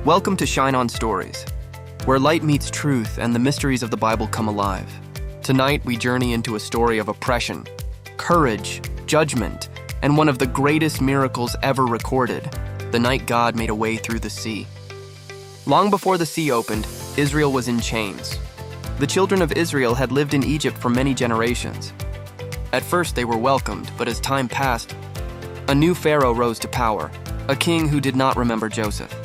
Welcome to Shine On Stories, where light meets truth and the mysteries of the Bible come alive. Tonight, we journey into a story of oppression, courage, judgment, and one of the greatest miracles ever recorded, the night God made a way through the sea. Long before the sea opened, Israel was in chains. The children of Israel had lived in Egypt for many generations. At first, they were welcomed, but as time passed, a new Pharaoh rose to power, a king who did not remember Joseph.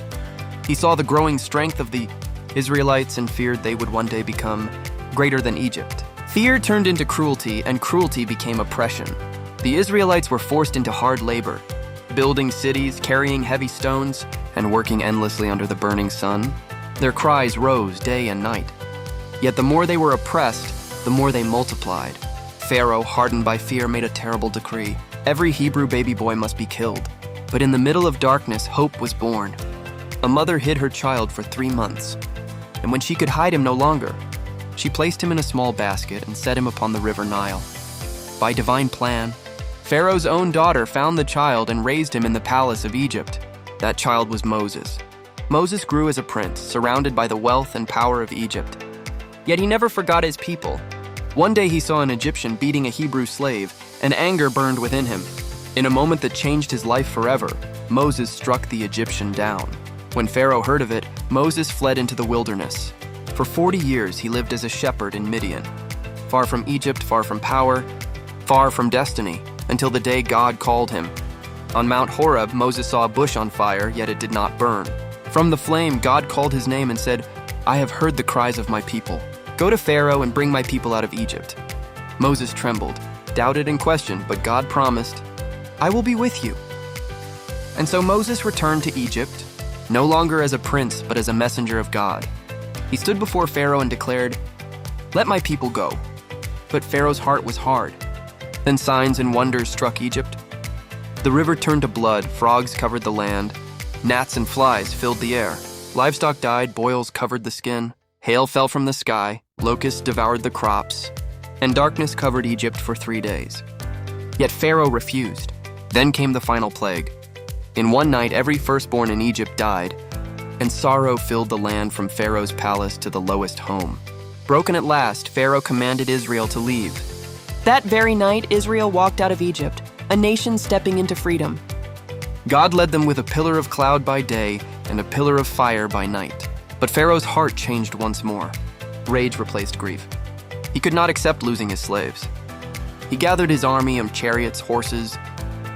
He saw the growing strength of the Israelites and feared they would one day become greater than Egypt. Fear turned into cruelty, and cruelty became oppression. The Israelites were forced into hard labor, building cities, carrying heavy stones, and working endlessly under the burning sun. Their cries rose day and night. Yet the more they were oppressed, the more they multiplied. Pharaoh, hardened by fear, made a terrible decree. Every Hebrew baby boy must be killed. But in the middle of darkness, hope was born. A mother hid her child for 3 months, and when she could hide him no longer, she placed him in a small basket and set him upon the river Nile. By divine plan, Pharaoh's own daughter found the child and raised him in the palace of Egypt. That child was Moses. Moses grew as a prince, surrounded by the wealth and power of Egypt. Yet he never forgot his people. One day he saw an Egyptian beating a Hebrew slave, and anger burned within him. In a moment that changed his life forever, Moses struck the Egyptian down. When Pharaoh heard of it, Moses fled into the wilderness. For 40 years he lived as a shepherd in Midian, far from Egypt, far from power, far from destiny, until the day God called him. On Mount Horeb, Moses saw a bush on fire, yet it did not burn. From the flame, God called his name and said, "I have heard the cries of my people. Go to Pharaoh and bring my people out of Egypt." Moses trembled, doubted and questioned, but God promised, "I will be with you." And so Moses returned to Egypt, no longer as a prince, but as a messenger of God. He stood before Pharaoh and declared, "Let my people go." But Pharaoh's heart was hard. Then signs and wonders struck Egypt. The river turned to blood, frogs covered the land, gnats and flies filled the air. Livestock died, boils covered the skin, hail fell from the sky, locusts devoured the crops, and darkness covered Egypt for 3 days. Yet Pharaoh refused. Then came the final plague. In one night, every firstborn in Egypt died, and sorrow filled the land from Pharaoh's palace to the lowest home. Broken at last, Pharaoh commanded Israel to leave. That very night, Israel walked out of Egypt, a nation stepping into freedom. God led them with a pillar of cloud by day and a pillar of fire by night. But Pharaoh's heart changed once more. Rage replaced grief. He could not accept losing his slaves. He gathered his army of chariots, horses,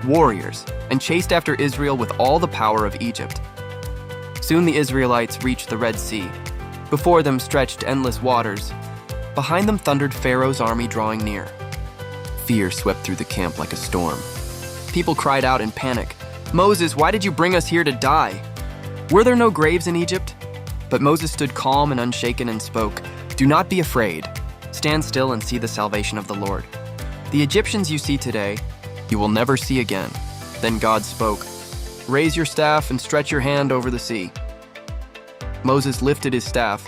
warriors, and chased after Israel with all the power of Egypt. Soon the Israelites reached the Red Sea. Before them stretched endless waters. Behind them thundered Pharaoh's army drawing near. Fear swept through the camp like a storm. People cried out in panic, "Moses, why did you bring us here to die? Were there no graves in Egypt?" But Moses stood calm and unshaken and spoke, "Do not be afraid. Stand still and see the salvation of the Lord. The Egyptians you see today, you will never see again." Then God spoke, "Raise your staff and stretch your hand over the sea." Moses lifted his staff,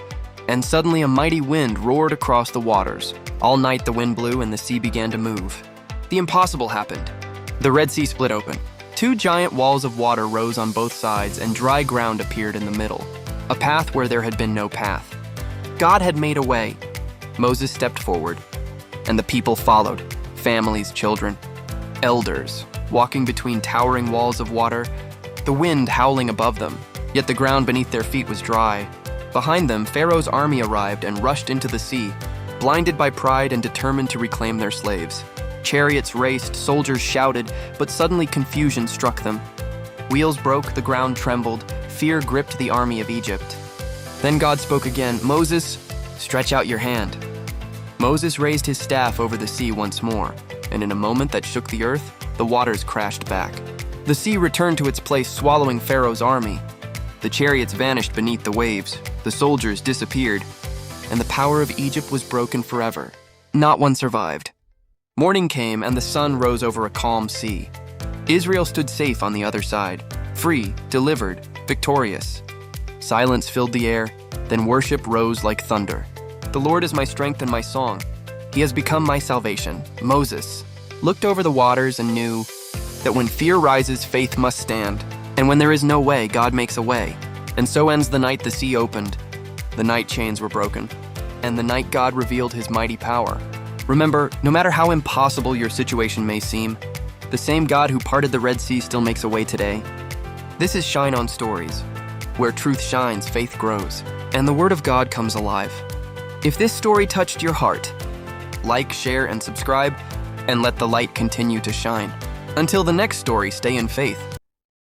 and suddenly a mighty wind roared across the waters. All night the wind blew and the sea began to move. The impossible happened. The Red Sea split open. 2 giant walls of water rose on both sides, and dry ground appeared in the middle, a path where there had been no path. God had made a way. Moses stepped forward, and the people followed, families, children, elders, walking between towering walls of water, the wind howling above them, yet the ground beneath their feet was dry. Behind them, Pharaoh's army arrived and rushed into the sea, blinded by pride and determined to reclaim their slaves. Chariots raced, soldiers shouted, but suddenly confusion struck them. Wheels broke, the ground trembled, fear gripped the army of Egypt. Then God spoke again, "Moses, stretch out your hand." Moses raised his staff over the sea once more, and in a moment that shook the earth, the waters crashed back. The sea returned to its place, swallowing Pharaoh's army. The chariots vanished beneath the waves, the soldiers disappeared, and the power of Egypt was broken forever. Not one survived. Morning came, and the sun rose over a calm sea. Israel stood safe on the other side, free, delivered, victorious. Silence filled the air, then worship rose like thunder. "The Lord is my strength and my song. He has become my salvation." Moses looked over the waters and knew that when fear rises, faith must stand. And when there is no way, God makes a way. And so ends the night the sea opened, the night chains were broken, and the night God revealed his mighty power. Remember, no matter how impossible your situation may seem, the same God who parted the Red Sea still makes a way today. This is Shine On Stories, where truth shines, faith grows, and the Word of God comes alive. If this story touched your heart, like, share, and subscribe, and let the light continue to shine. Until the next story, stay in faith.